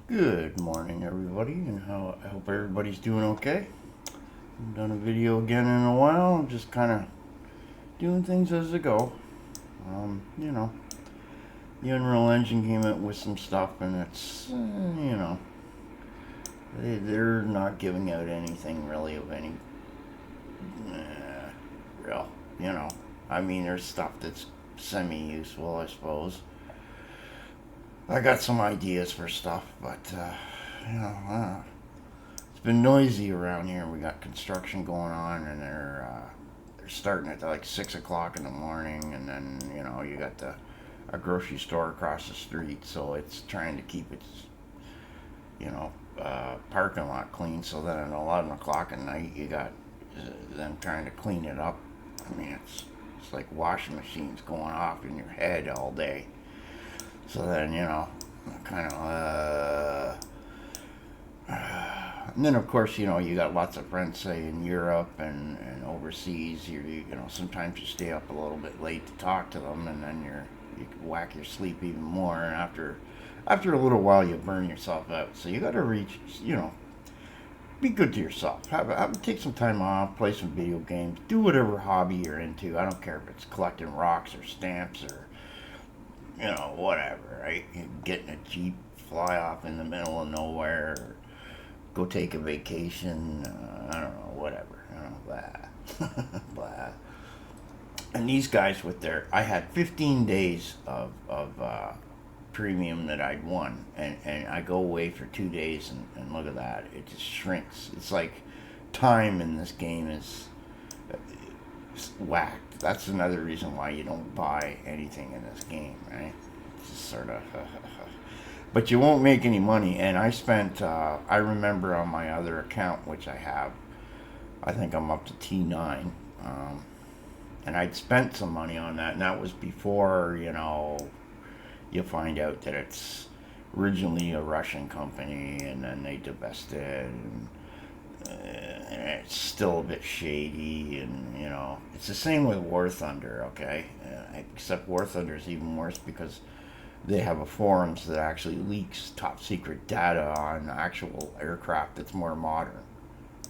Good morning, everybody, and I hope everybody's doing okay. I've done a video again in a while. I'm just kind of doing things as I go. You know, the Unreal Engine came out with some stuff, and it's they're not giving out anything really of any real. I mean, there's stuff that's semi-useful, I suppose. I got some ideas for stuff, but it's been noisy around here. We got construction going on, and they're starting at like 6 o'clock in the morning, and then you got a grocery store across the street, so it's trying to keep its parking lot clean. So then at 11 o'clock at night, you got them trying to clean it up. I mean, it's like washing machines going off in your head all day. So then, kind of, and then of course, you got lots of friends, say, in Europe and overseas. Sometimes you stay up a little bit late to talk to them, and then you can whack your sleep even more. And after a little while, you burn yourself out. So you got to be good to yourself. Take some time off, play some video games, do whatever hobby you're into. I don't care if it's collecting rocks or stamps or whatever, right? You get in a Jeep, fly off in the middle of nowhere, or go take a vacation, I don't know, whatever, blah, blah. And these guys I had 15 days of premium that I'd won, and I go away for 2 days, and look at that, it just shrinks. It's like time in this game is whacked. That's another reason why you don't buy anything in this game, right? It's just sort of, but you won't make any money. And I spent, I remember on my other account, which I think I'm up to T9, and I'd spent some money on that, and that was before, you find out that it's originally a Russian company, and then they divested, and it's still a bit shady, and it's the same with War Thunder, okay? Except War Thunder is even worse because they have a forums that actually leaks top secret data on actual aircraft that's more modern,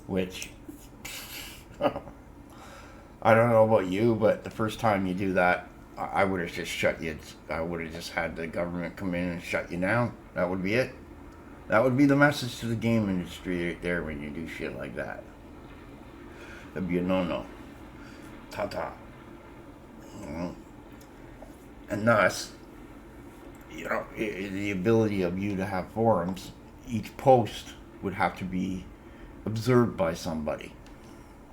which I don't know about you, but the first time you do that, I would have just shut you. I would have just had the government come in and shut you down. That would be it. That would be the message to the game industry right there when you do shit like that. That'd be a no-no. Ta-ta. And thus, the ability of you to have forums, each post would have to be observed by somebody.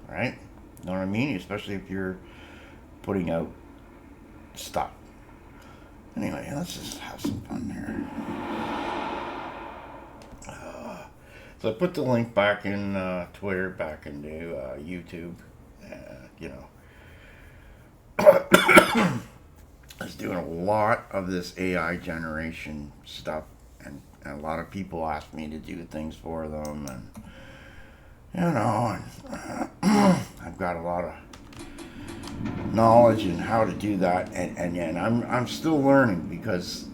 Right? You know what I mean? Especially if you're putting out stuff. Anyway, let's just have some fun here. So I put the link back in Twitter, back into YouTube. I was doing a lot of this AI generation stuff, and a lot of people ask me to do things for them, and I've got a lot of knowledge in how to do that, and I'm still learning because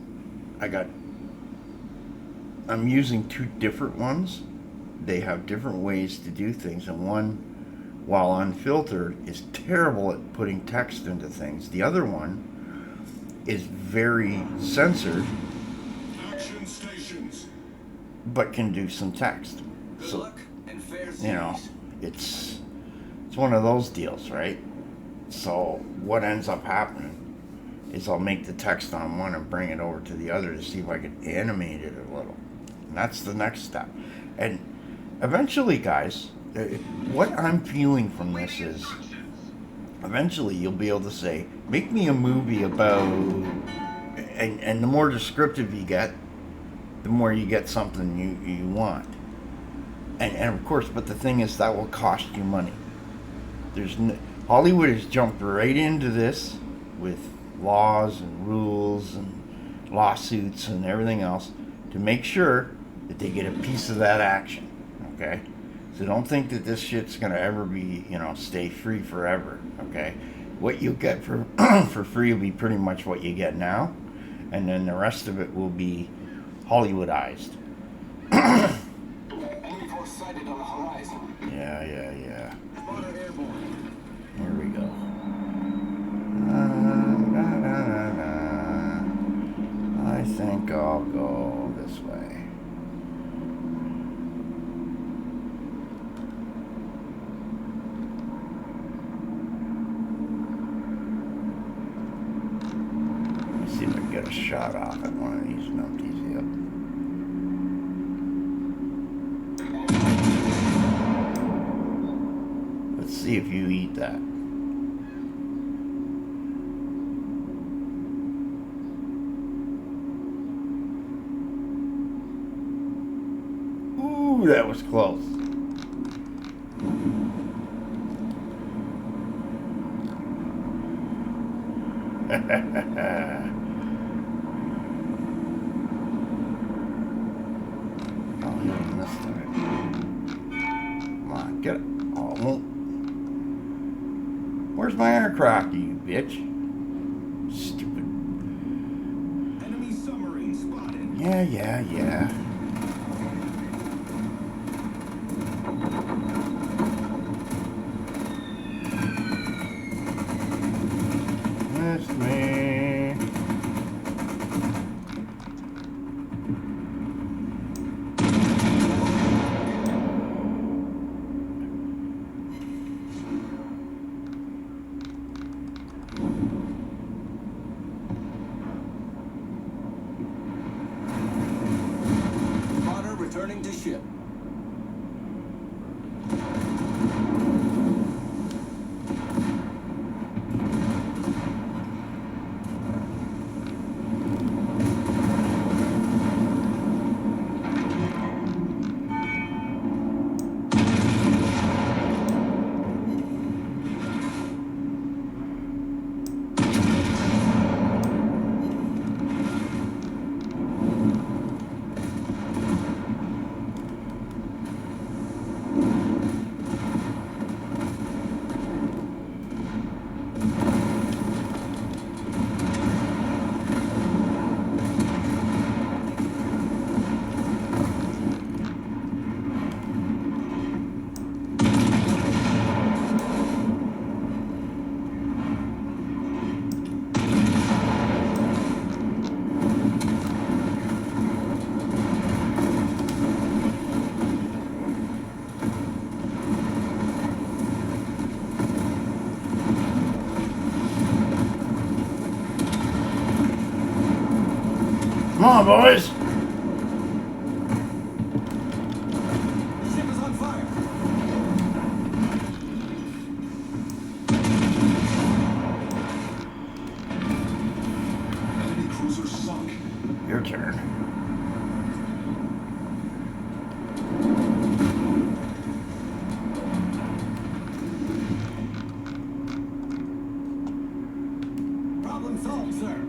I'm using two different ones. They have different ways to do things, and one, while unfiltered, is terrible at putting text into things. The other one is very censored, but can do some text. So, it's one of those deals, right? So what ends up happening is I'll make the text on one and bring it over to the other to see if I can animate it a little. And that's the next step. And eventually, guys, what I'm feeling from this is eventually you'll be able to say, make me a movie about, and the more descriptive you get, the more you get something you want. And of course, but the thing is that will cost you money. Hollywood has jumped right into this with laws and rules and lawsuits and everything else to make sure that they get a piece of that action, okay? So don't think that this shit's gonna ever be, stay free forever, okay? What you get for for free will be pretty much what you get now, and then the rest of it will be Hollywoodized. sighted on the horizon. Yeah. Spotter airborne. Here we go. I think I'll go this way. Let's see if I can get a shot off at one of these numpties here. Let's see if you eat that. Ooh, that was close. Oh, you missed it. Come on, get it. Oh, it won't. Where's my aircraft, you bitch? Stupid. Enemy submarine spotted. Yeah. Missed me. Spotter returning to ship. Come on, boys. Ship is on fire. Enemy cruiser sunk. Your turn. Problem solved, sir.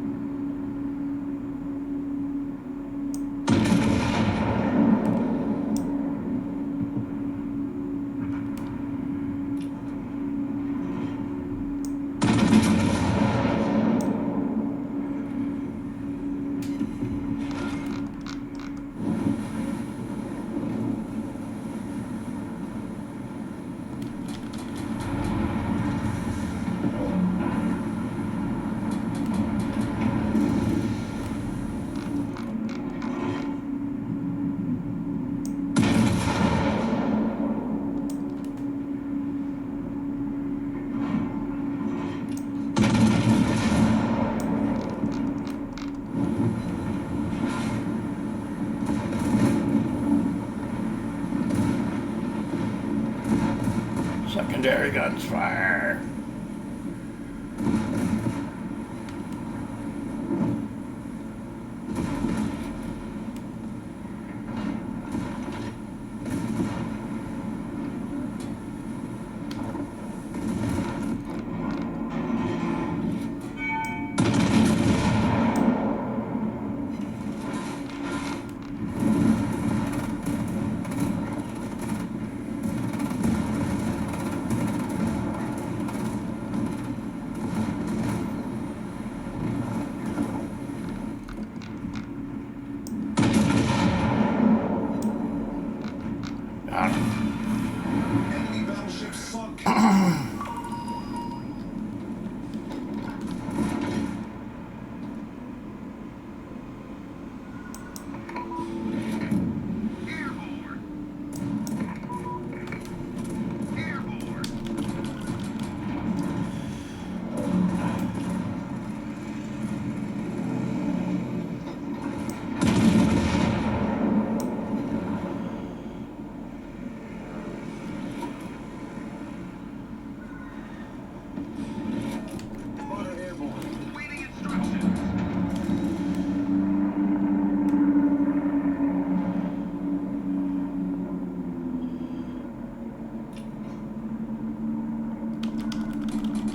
Secondary guns fire.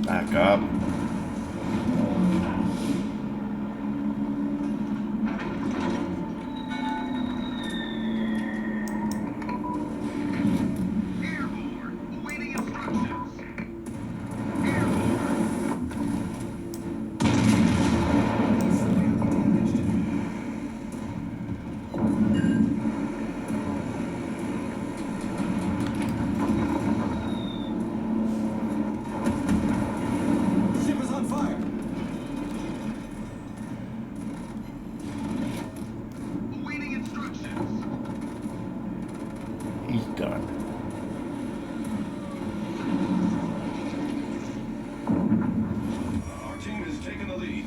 Back up. Ship is on fire. Awaiting instructions. He's done. Our team has taken the lead.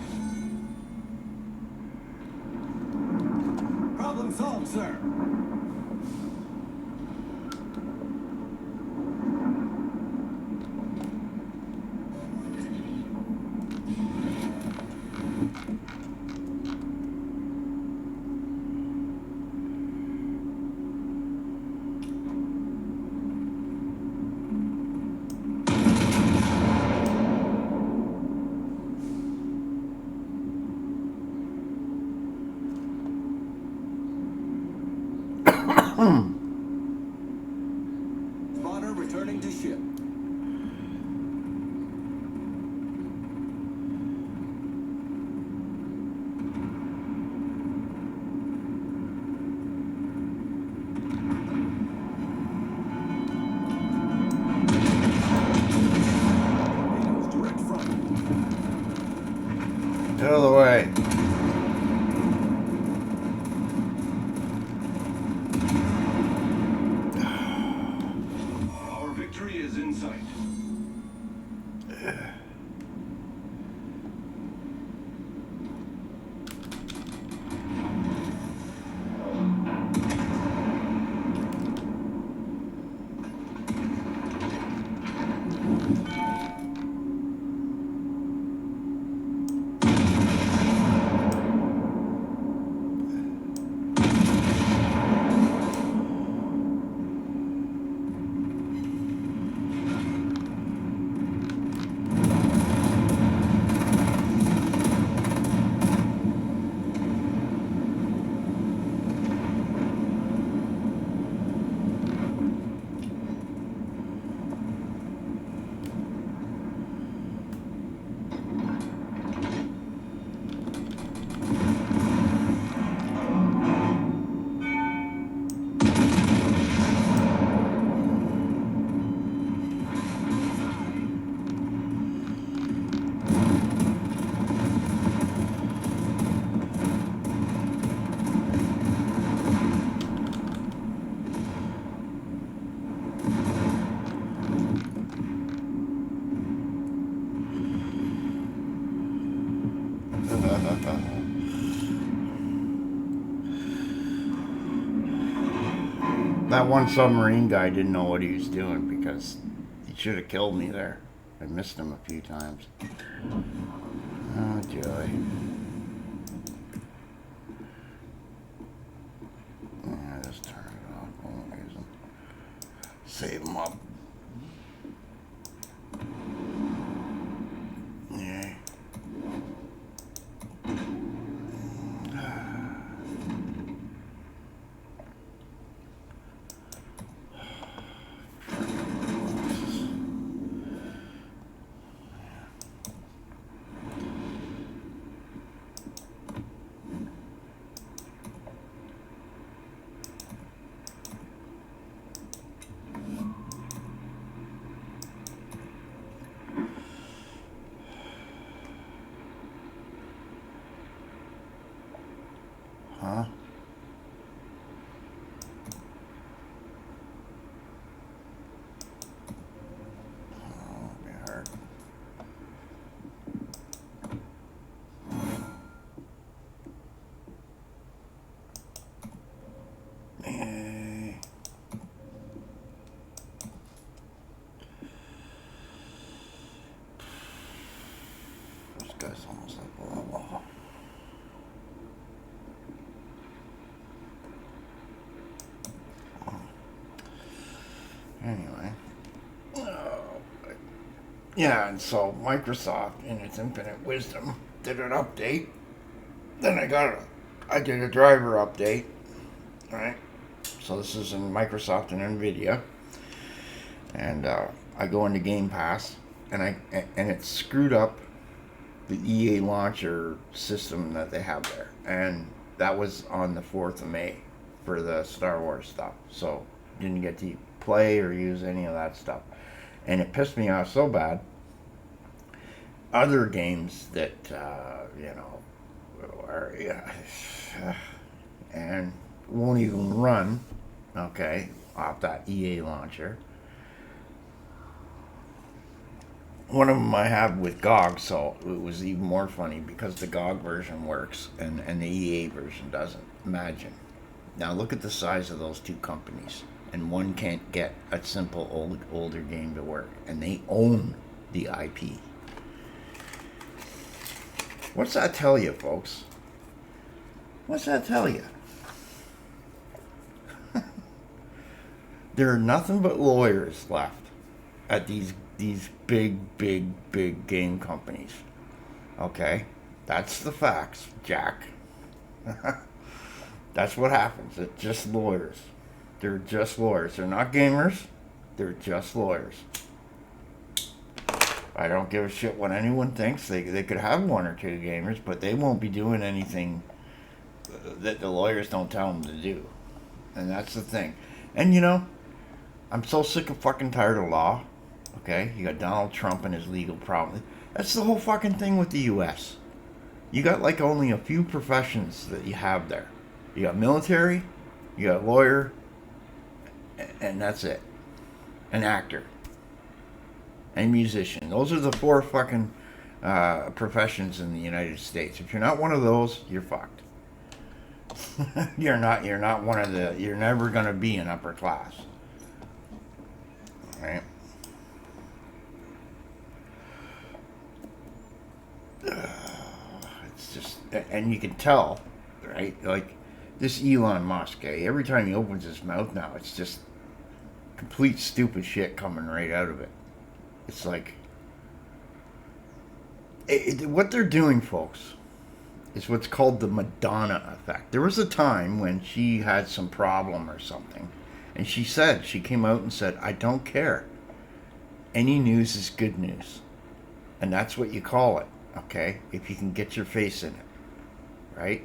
Problem solved, sir. Spawner returning to ship. Torpedoes direct front. Out of the way. Our victory is in sight. That one submarine guy didn't know what he was doing because he should have killed me there. I missed him a few times. Oh, joy. Yeah, just turn it off. I won't use them. Save them up. Yeah. Huh? Oh, it'll be hard. Yay. This guy's almost like a level. Anyway. Oh, Yeah, and so Microsoft, in its infinite wisdom, did an update. Then I did a driver update, right? So this is in Microsoft and Nvidia, and I go into Game Pass, and it screwed up the EA launcher system that they have there, and that was on the 4th of May for the Star Wars stuff. So didn't get to play or use any of that stuff, and it pissed me off so bad. Other games that are and won't even run, okay, off that EA launcher. One of them I have with GOG, so it was even more funny because the GOG version works and the EA version doesn't. Imagine. Now look at the size of those two companies, and one can't get a simple older game to work, and they own the IP. What's that tell you, folks? What's that tell you? There are nothing but lawyers left at these big game companies. Okay? That's the facts, Jack. That's what happens. It's just lawyers. They're just lawyers. They're not gamers. They're just lawyers. I don't give a shit what anyone thinks. They could have one or two gamers, but they won't be doing anything that the lawyers don't tell them to do. And that's the thing. And I'm so sick of fucking tired of law. Okay? You got Donald Trump and his legal problems. That's the whole fucking thing with the U.S. You got like only a few professions that you have there. You got military, you got lawyer, and that's it. An actor. And musician. Those are the four fucking professions in the United States. If you're not one of those, you're fucked. You're not one of the. You're never gonna be an upper class. All right. It's just, and you can tell, right? Like this Elon Musk, every time he opens his mouth now, it's just complete stupid shit coming right out of it. It's like, what they're doing, folks, is what's called the Madonna effect. There was a time when she had some problem or something, and she came out and said, I don't care. Any news is good news. And that's what you call it, okay? If you can get your face in it, right?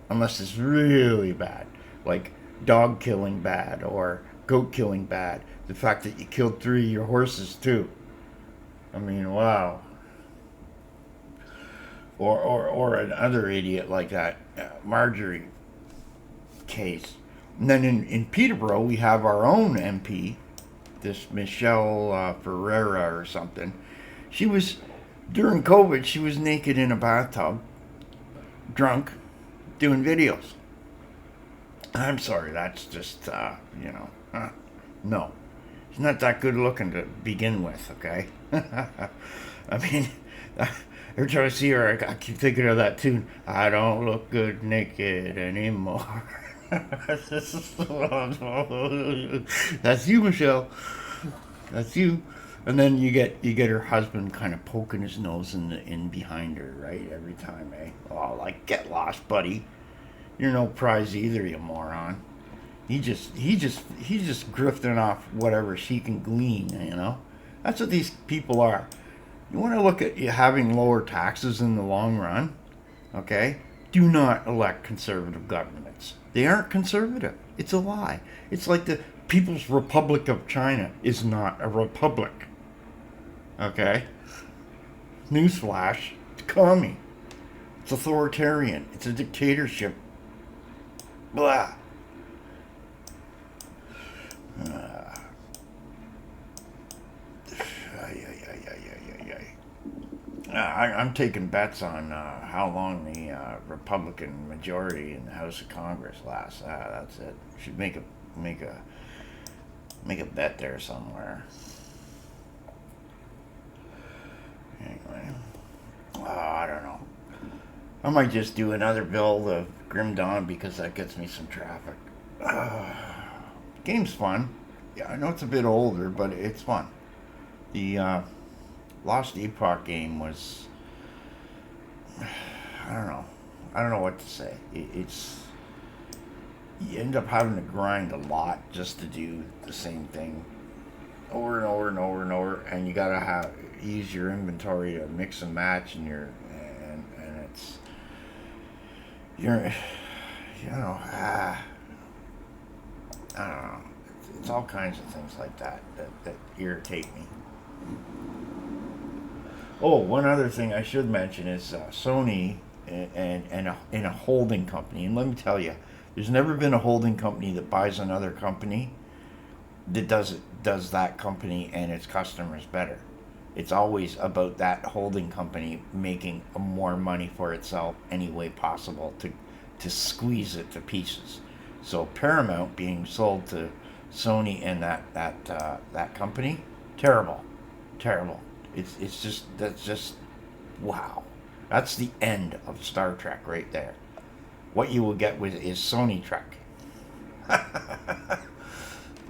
Unless it's really bad, like dog killing bad or goat killing bad. The fact that you killed 3 of your horses too. I mean, wow. Or another idiot like that Marjorie case. And then in Peterborough we have our own MP, this Michelle Ferreira or something. She was, during COVID, she was naked in a bathtub, drunk, doing videos. I'm sorry, that's just no. He's not that good looking to begin with, okay? I mean, every time I see her, I keep thinking of that tune. I don't look good naked anymore. That's you, Michelle. That's you. And then you get her husband kind of poking his nose in behind her, right? Every time, eh? Oh, like, get lost, buddy. You're no prize either, you moron. He's just grifting off whatever she can glean, That's what these people are. You want to look at you having lower taxes in the long run, okay? Do not elect conservative governments. They aren't conservative. It's a lie. It's like the People's Republic of China is not a republic, okay? Newsflash, it's commie. It's authoritarian. It's a dictatorship. Blah. I'm taking bets on how long the Republican majority in the House of Congress lasts. That's it. Should make a bet there somewhere. Anyway, I don't know. I might just do another build of Grim Dawn because that gets me some traffic. Game's fun. Yeah, I know it's a bit older, but it's fun. The Lost Epoch game was, I don't know. I don't know what to say. It's you end up having to grind a lot just to do the same thing over and over and over and over, and you gotta use your inventory to mix and match, and it's you're I don't know. It's all kinds of things like that irritate me. Oh, one other thing I should mention is Sony and a holding company. And let me tell you, there's never been a holding company that buys another company that does that company and its customers better. It's always about that holding company making more money for itself any way possible to squeeze it to pieces. So Paramount being sold to Sony and that company, terrible, terrible. It's just that's just wow. That's the end of Star Trek right there. What you will get with is Sony Trek.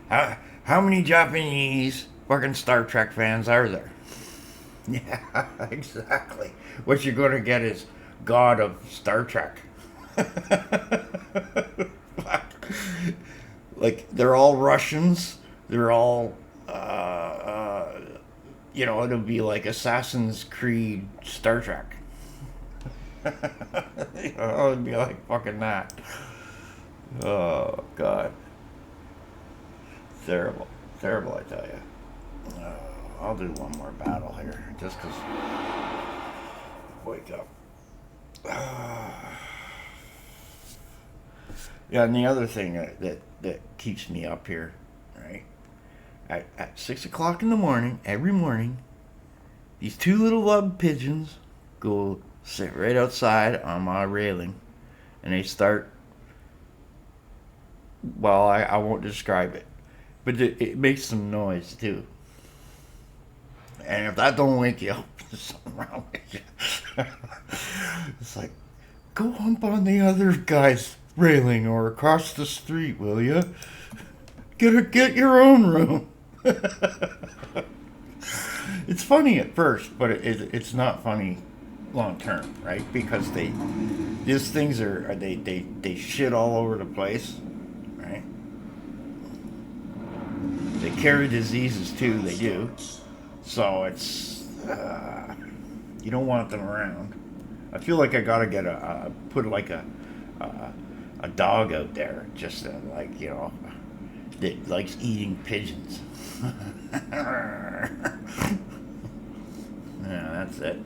How many Japanese fucking Star Trek fans are there? Yeah, exactly. What you're going to get is God of Star Trek. Like, they're all Russians. They're all, it'll be like Assassin's Creed Star Trek. It'd be like fucking that. Oh, God. Terrible. Terrible, I tell you. I'll do one more battle here, just because. Wake up. Yeah, and the other thing that keeps me up here, right? At 6 o'clock in the morning, every morning, these two little love pigeons go sit right outside on my railing, and they start. Well, I won't describe it, but it makes some noise too. And if that don't wake you up, there's something wrong with you. It's like, go hump on the other guy's railing or across the street, will you? Get your own room. It's funny at first, but it's not funny long term, right? Because these things they shit all over the place, right? They carry diseases too. They do. So it's you don't want them around. I feel like I gotta put like a dog out there, just that likes eating pigeons. Yeah, that's it.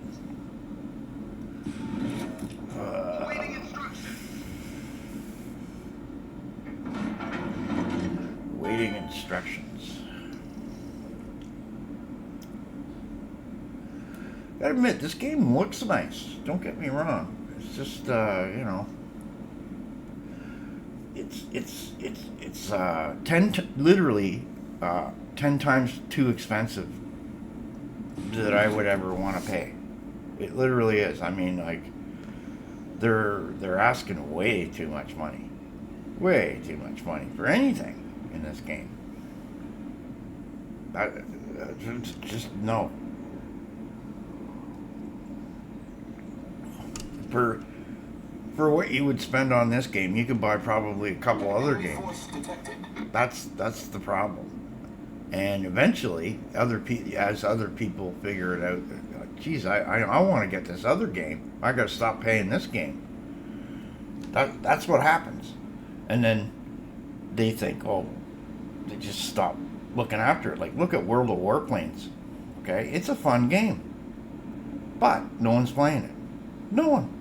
Waiting instructions. Waiting instructions. Gotta admit, this game looks nice. Don't get me wrong. It's just, it's literally 10 times too expensive that I would ever want to pay. It literally is. I mean, like, they're asking way too much money. Way too much money for anything in this game. Just no. For what you would spend on this game, you could buy probably a couple other games. That's the problem. And eventually, as other people figure it out, geez, I want to get this other game. I got to stop paying this game. That's what happens. And then they think, oh, they just stop looking after it. Like, look at World of Warplanes. Okay, it's a fun game, but no one's playing it. No one.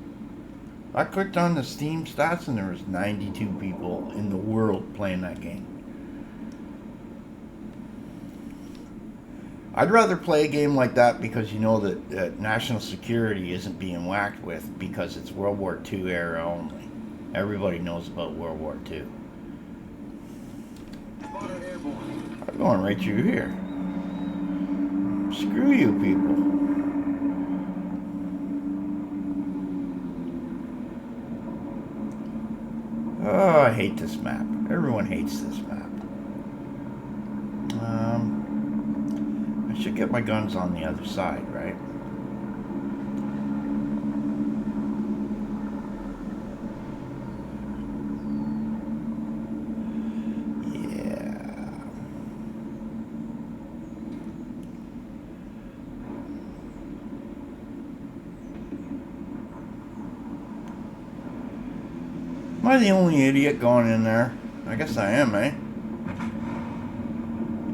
I clicked on the Steam stats and there was 92 people in the world playing that game. I'd rather play a game like that because you know that national security isn't being whacked with because it's World War II era only. Everybody knows about World War II. I'm going right through here. Screw you people. Oh, I hate this map. Everyone hates this map. I I should get my guns on the other side, right? Am I the only idiot going in there? I guess I am, eh?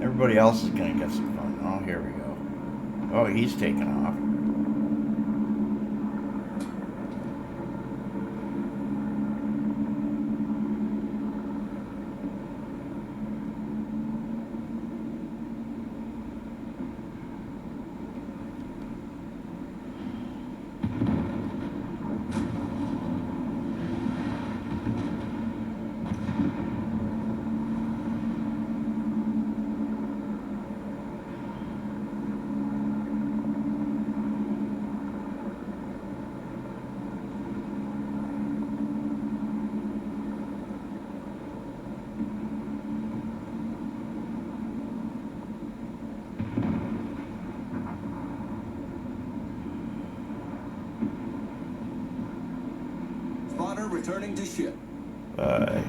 Everybody else is gonna get some fun. Oh, here we go. Oh, he's taking off. Spotter returning to ship. Bye.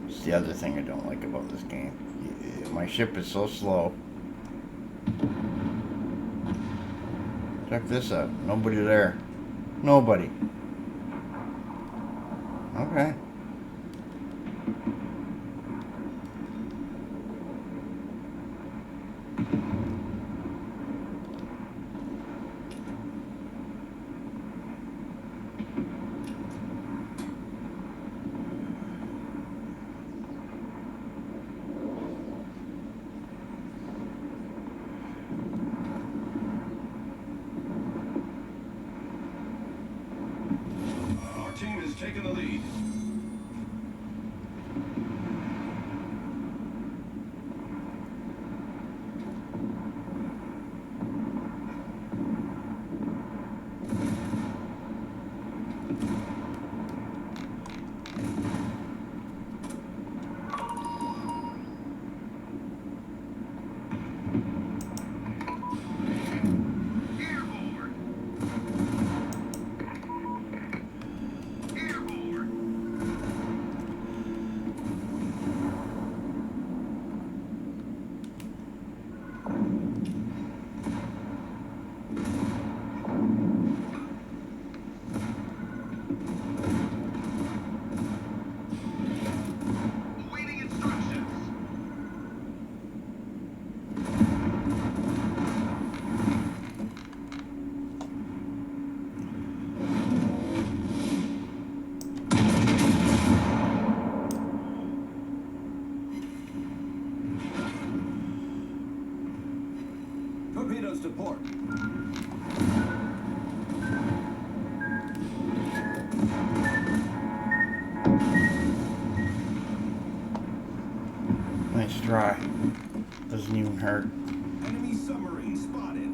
It's the other thing I don't like about this game. My ship is so slow. Check this out. Nobody there. Nobody. Okay. Our team has taken the lead. Airborne. Airborne. Awaiting instructions. Torpedoes to port. Nice try. Doesn't even hurt. Enemy submarine spotted.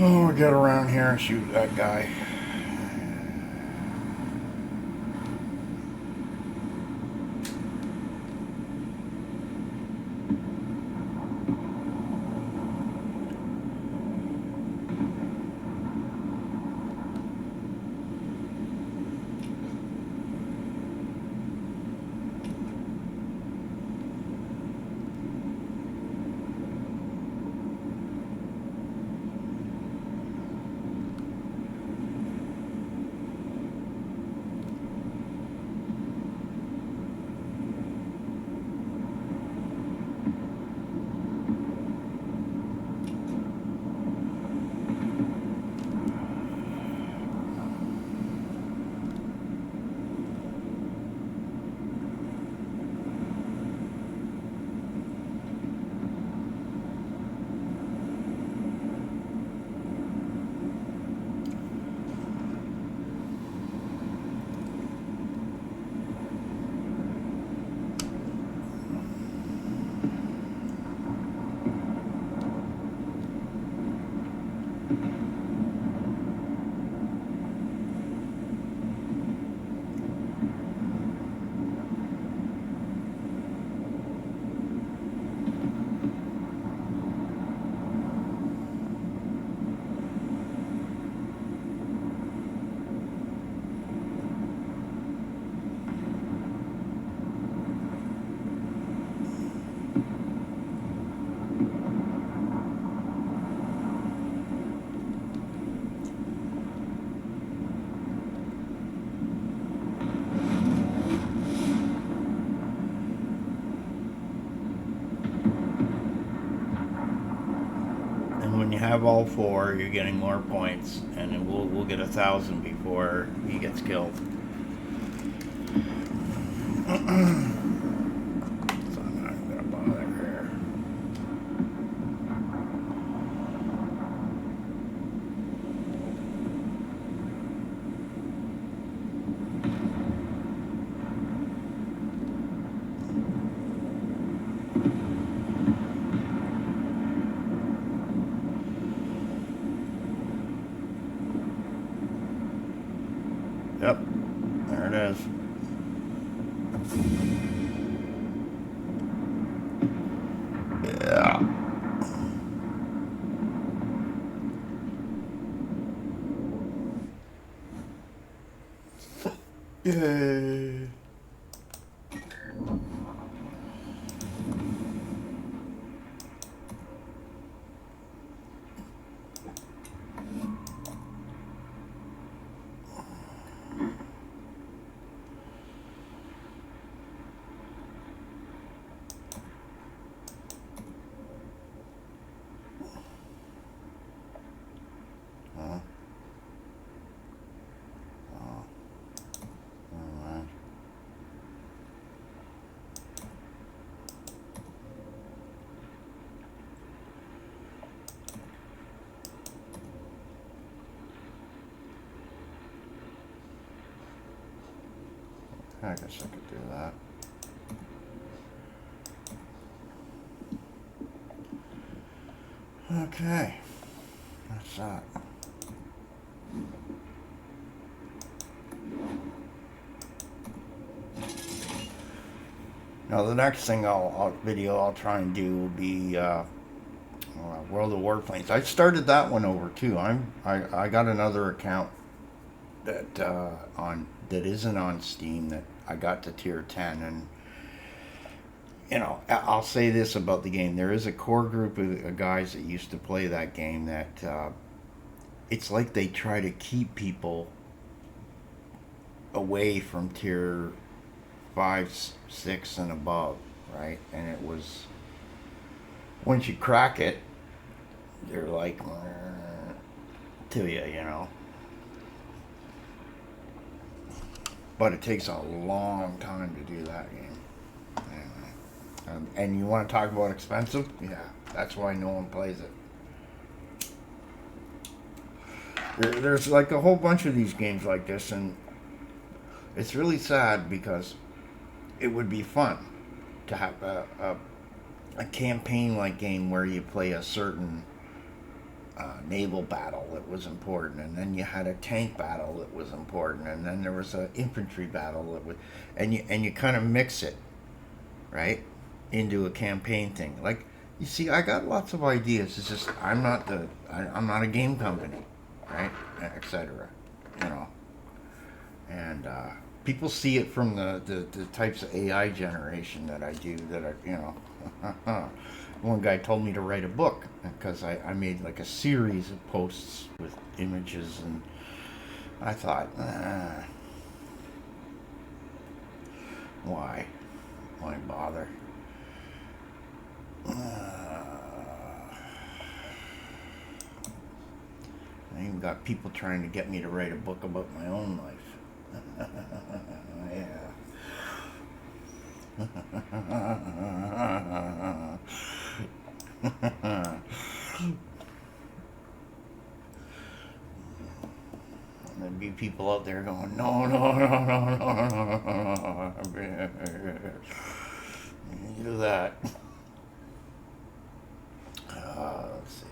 Oh, we'll get around here and shoot that guy. And when you have all four, you're getting more points, and then we'll get 1,000 before he gets killed. So I'm not gonna bother here. Yep, there it is. Yeah. Yay. Alright. I guess I could do that. Okay, that's that. Now the next thing I'll try and do will be World of Warplanes. I started that one over too. I got another account that that isn't on Steam that I got to tier 10, and you know, I'll say this about the game: there is a core group of guys that used to play that game that it's like they try to keep people away from tier 5, 6, and above, right? And it was, once you crack it, they're like to you, you know. But it takes a long time to do that game. Anyway, and you want to talk about expensive? Yeah, that's why no one plays it. There's like a whole bunch of these games like this, and it's really sad because it would be fun to have a campaign like game where you play a certain naval battle that was important, and then you had a tank battle that was important, and then there was an infantry battle that was, and you kind of mix it, right, into a campaign thing. Like, you see, I got lots of ideas. It's just I'm not a game company, right, etc. You know, and people see it from the types of AI generation that I do. That are, you know. One guy told me to write a book because I made like a series of posts with images, and I thought, why bother? I even got people trying to get me to write a book about my own life. Yeah. There'd be people out there going, no, no, no, no, no, no, no. You do that. Let's see.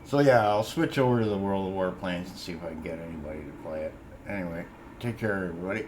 So yeah, I'll switch over to the World of Warplanes and see if I can get anybody to play it. Anyway, take care, everybody.